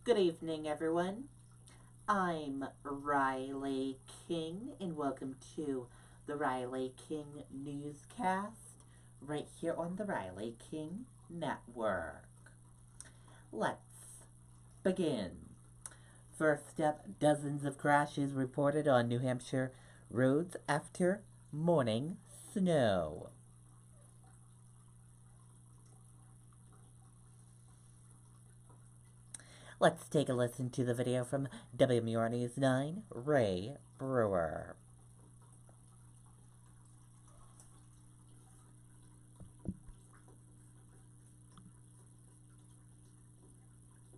Good evening, everyone. I'm Riley King, and welcome to the Riley King Newscast, right here on the Riley King Network. Let's begin. First up, dozens of crashes reported on New Hampshire roads after morning snow. Let's take a listen to the video from WMUR News 9, Ray Brewer.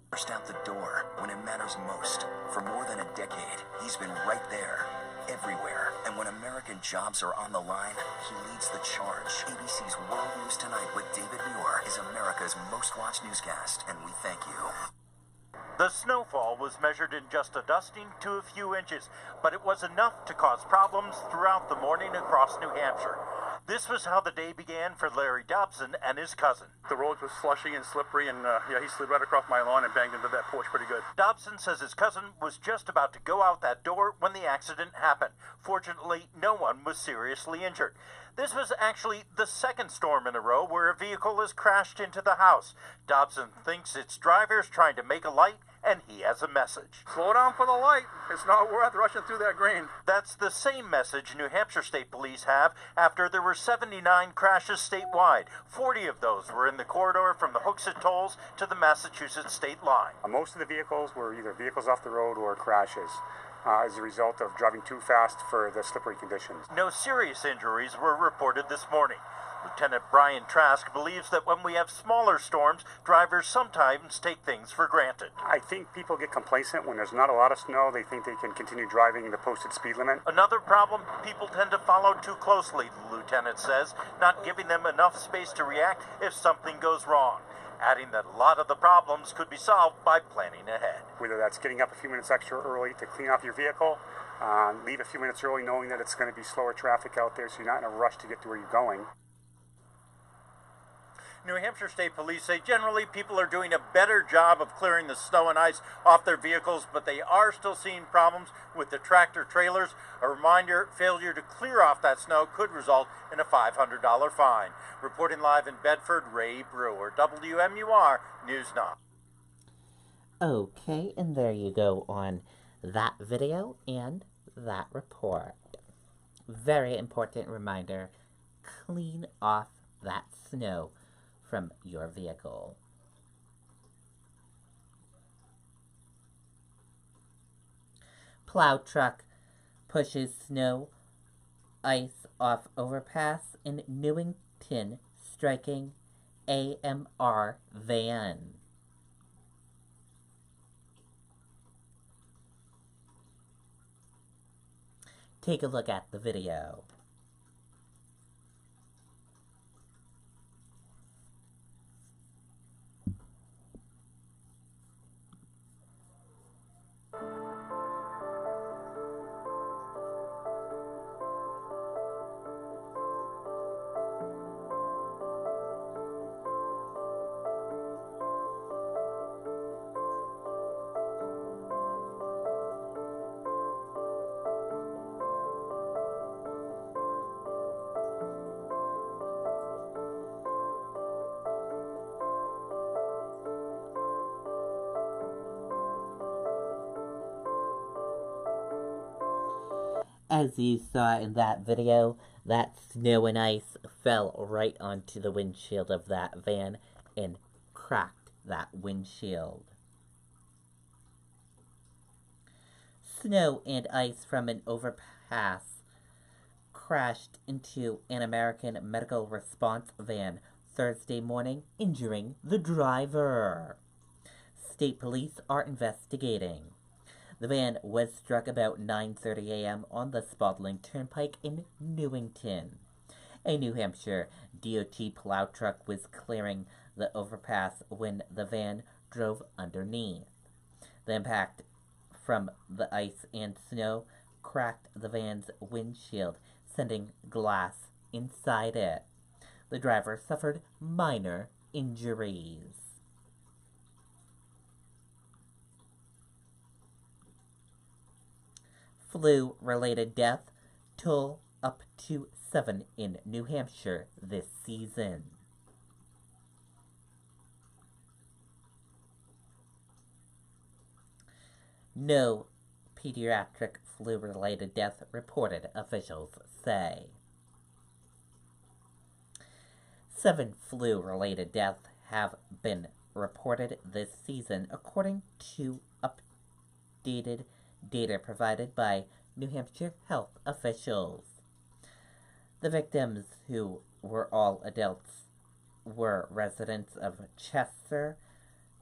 Burst out the door when it matters most. For more than a decade, he's been right there, everywhere. And when American jobs are on the line, he leads the charge. ABC's World News Tonight with David Muir is America's most watched newscast, and we thank you. The snowfall was measured in just a dusting to a few inches, but it was enough to cause problems throughout the morning across New Hampshire. This was how the day began for Larry Dobson and his cousin. The road was slushy and slippery, and he slid right across my lawn and banged into that porch pretty good. Dobson says his cousin was just about to go out that door when the accident happened. Fortunately, no one was seriously injured. This was actually the second storm in a row where a vehicle has crashed into the house. Dobson thinks its drivers trying to make a light, and he has a message. Slow down for the light. It's not worth rushing through that green. That's the same message New Hampshire State Police have after there were 79 crashes statewide. 40 of those were in the corridor from the Hooksett Tolls to the Massachusetts state line. Most of the vehicles were either vehicles off the road or crashes as a result of driving too fast for the slippery conditions. No serious injuries were reported this morning. Lieutenant Brian Trask believes that when we have smaller storms, drivers sometimes take things for granted. I think people get complacent when there's not a lot of snow. They think they can continue driving the posted speed limit. Another problem, people tend to follow too closely, the lieutenant says, not giving them enough space to react if something goes wrong. Adding that a lot of the problems could be solved by planning ahead. Whether that's getting up a few minutes extra early to clean off your vehicle, leave a few minutes early knowing that it's going to be slower traffic out there so you're not in a rush to get to where you're going. New Hampshire State Police say generally people are doing a better job of clearing the snow and ice off their vehicles, but they are still seeing problems with the tractor trailers. A reminder, failure to clear off that snow could result in a $500 fine. Reporting live in Bedford, Ray Brewer, WMUR News 9. Okay, and there you go on that video and that report. Very important reminder, clean off that snow from your vehicle. Plow truck pushes snow, ice off overpass in Newington, striking AMR van. Take a look at the video. As you saw in that video, that snow and ice fell right onto the windshield of that van and cracked that windshield. Snow and ice from an overpass crashed into an American medical response van Thursday morning, injuring the driver. State police are investigating. The van was struck about 9:30 a.m. on the Spalding Turnpike in Newington. A New Hampshire DOT plow truck was clearing the overpass when the van drove underneath. The impact from the ice and snow cracked the van's windshield, sending glass inside it. The driver suffered minor injuries. flu-related death toll up to 7 in New Hampshire this season. No pediatric flu-related death reported, officials say. 7 flu-related deaths have been reported this season, according to updated data provided by New Hampshire health officials. The victims, who were all adults, were residents of Chester,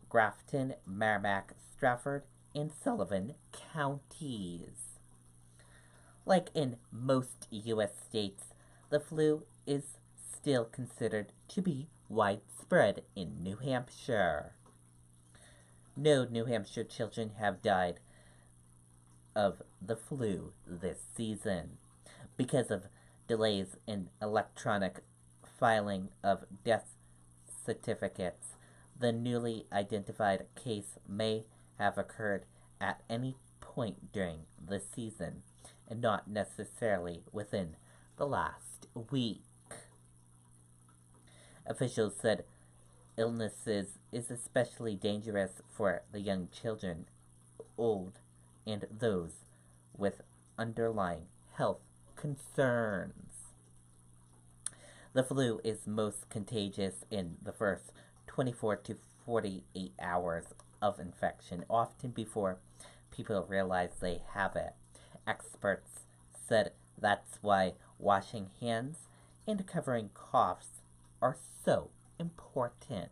Grafton, Merrimack, Strafford, and Sullivan counties. Like in most U.S. states, the flu is still considered to be widespread in New Hampshire. No New Hampshire children have died of the flu this season because of delays in electronic filing of death certificates. The newly identified case may have occurred at any point during the season and not necessarily within the last week. Officials said illnesses is especially dangerous for the young children, old, and those with underlying health concerns. The flu is most contagious in the first 24 to 48 hours of infection, often before people realize they have it. Experts said that's why washing hands and covering coughs are so important.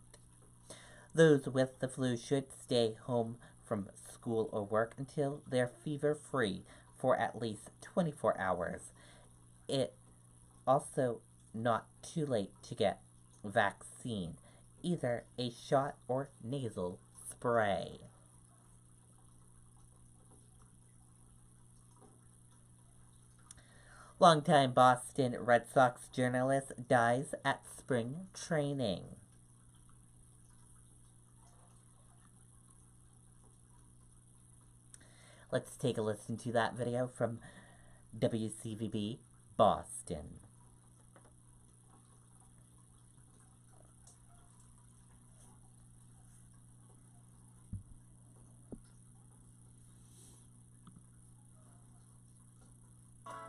Those with the flu should stay home from school or work until they're fever-free for at least 24 hours. It also not too late to get vaccine, either a shot or nasal spray. Longtime Boston Red Sox journalist dies at spring training. Let's take a listen to that video from WCVB Boston.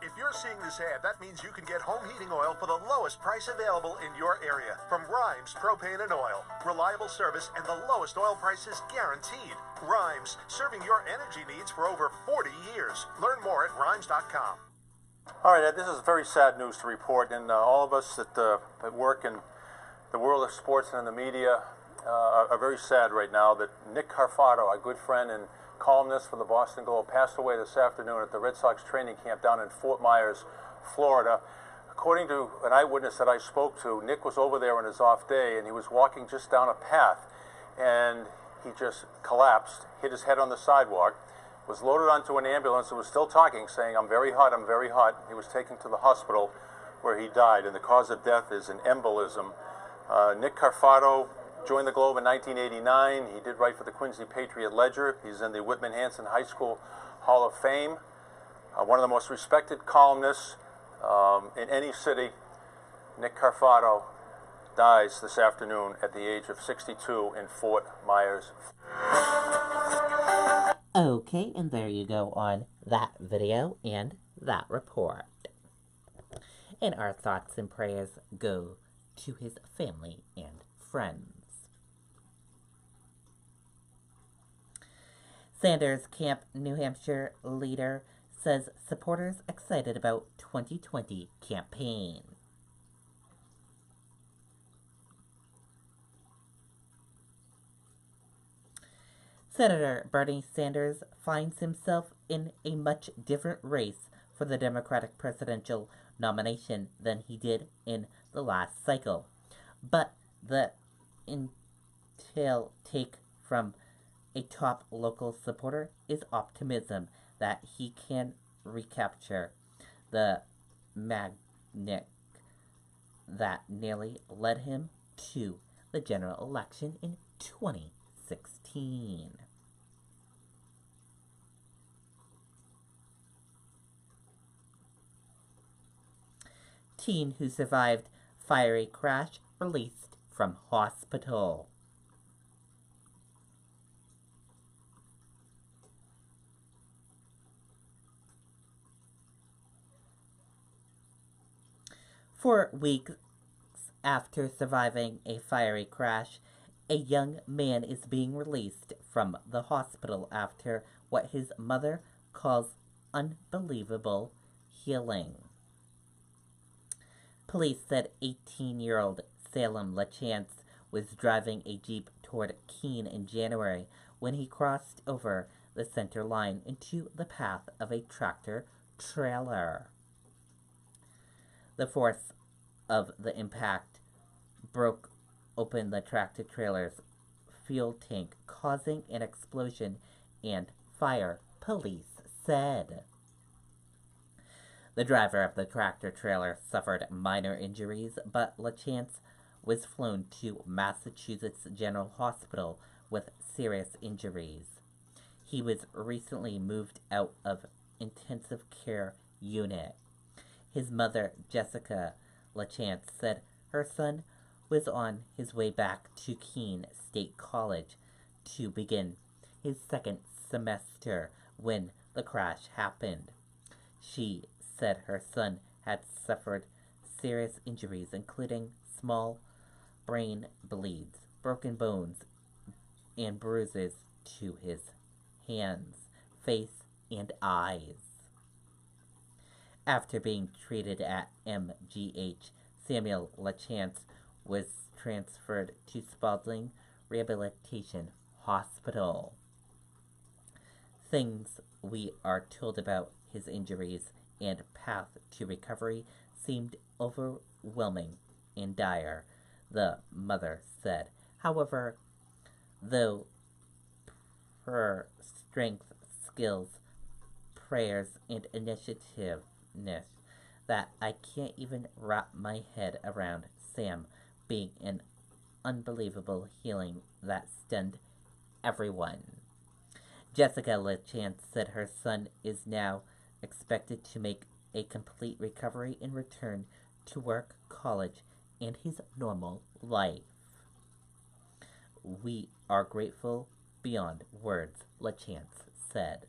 If you're seeing this ad, that means you can get home heating oil for the lowest price available in your area. From Rhymes Propane and Oil. Reliable service and the lowest oil prices guaranteed. Rhymes, serving your energy needs for over 40 years. Learn more at rhymes.com. All right, Ed, this is very sad news to report, and all of us that work in the world of sports and in the media are very sad right now that Nick Carfato, our good friend and columnist for the Boston Globe, passed away this afternoon at the Red Sox training camp down in Fort Myers, Florida. According to an eyewitness that I spoke to, Nick was over there on his off day, and he was walking just down a path, and he just collapsed, hit his head on the sidewalk, was loaded onto an ambulance and was still talking, saying, I'm very hot, I'm very hot. He was taken to the hospital where he died, and the cause of death is an embolism. Nick Carfato joined the Globe in 1989. He did write for the Quincy Patriot Ledger. He's in the Whitman Hanson High School Hall of Fame. One of the most respected columnists in any city. Nick Carfato dies this afternoon at the age of 62 in Fort Myers. Okay, and there you go on that video and that report. And our thoughts and prayers go to his family and friends. Sanders Camp, New Hampshire leader says supporters excited about 2020 campaign. Senator Bernie Sanders finds himself in a much different race for the Democratic presidential nomination than he did in the last cycle. But the intel take from a top local supporter is optimism that he can recapture the magnet that nearly led him to the general election in 2016. Teen who survived fiery crash released from hospital. For weeks after surviving a fiery crash, a young man is being released from the hospital after what his mother calls unbelievable healing. Police said 18-year-old Salem LaChance was driving a Jeep toward Keene in January when he crossed over the center line into the path of a tractor trailer. The force of the impact broke open the tractor trailer's fuel tank, causing an explosion and fire, police said. The driver of the tractor trailer suffered minor injuries, but LaChance was flown to Massachusetts General Hospital with serious injuries. He was recently moved out of intensive care unit. His mother, Jessica LaChance, said her son was on his way back to Keene State College to begin his second semester when the crash happened. She said her son had suffered serious injuries, including small brain bleeds, broken bones, and bruises to his hands, face, and eyes. After being treated at MGH, Samuel LaChance was transferred to Spaulding Rehabilitation Hospital. Things we are told about his injuries and path to recovery seemed overwhelming and dire, the mother said. However, though her strength, skills, prayers, and initiativeness that I can't even wrap my head around Sam being an unbelievable healing that stunned everyone. Jessica LaChance said her son is now expected to make a complete recovery and return to work, college, and his normal life. We are grateful beyond words, LaChance said.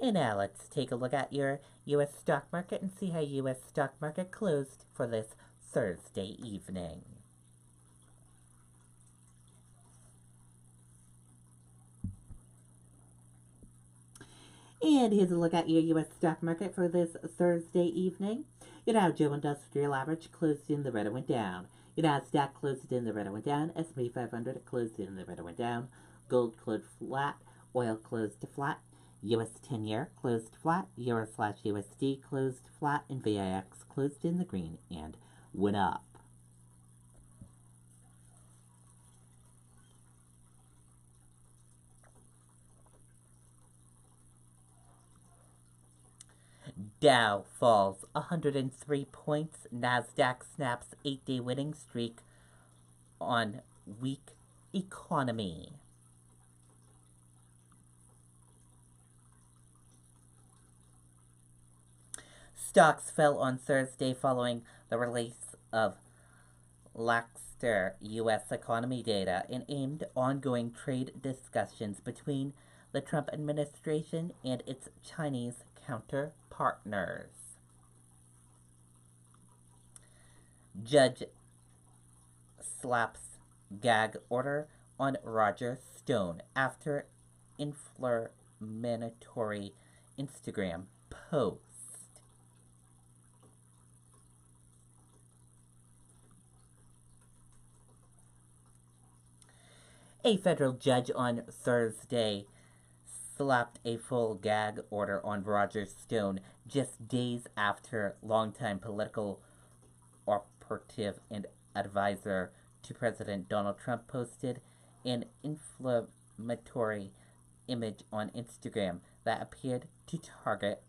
And now let's take a look at your U.S. stock market and see how U.S. stock market closed for this Thursday evening. And here's a look at your U.S. stock market for this Thursday evening. Your Dow Jones Industrial Average closed in the red and went down. Your Nasdaq closed in the red and went down. S&P 500 closed in the red and went down. Gold closed flat. Oil closed flat. U.S. 10-year closed flat. Euro/USD closed flat. And VIX closed in the green and went up. Dow falls 103 points. Nasdaq snaps 8-day winning streak on weak economy. Stocks fell on Thursday following the release of lackluster U.S. economy data and aimed ongoing trade discussions between the Trump administration and its Chinese counterpartners. Judge slaps gag order on Roger Stone after inflammatory Instagram post. A federal judge on Thursday slapped a full gag order on Roger Stone just days after longtime political operative and advisor to President Donald Trump posted an inflammatory image on Instagram that appeared to target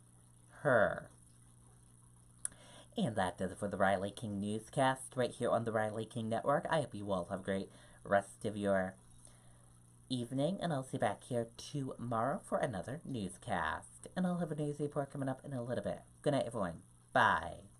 her. And that does it for the Riley King Newscast right here on the Riley King Network. I hope you all have a great rest of your evening, and I'll see you back here tomorrow for another newscast. And I'll have a news report coming up in a little bit. Good night, everyone. Bye.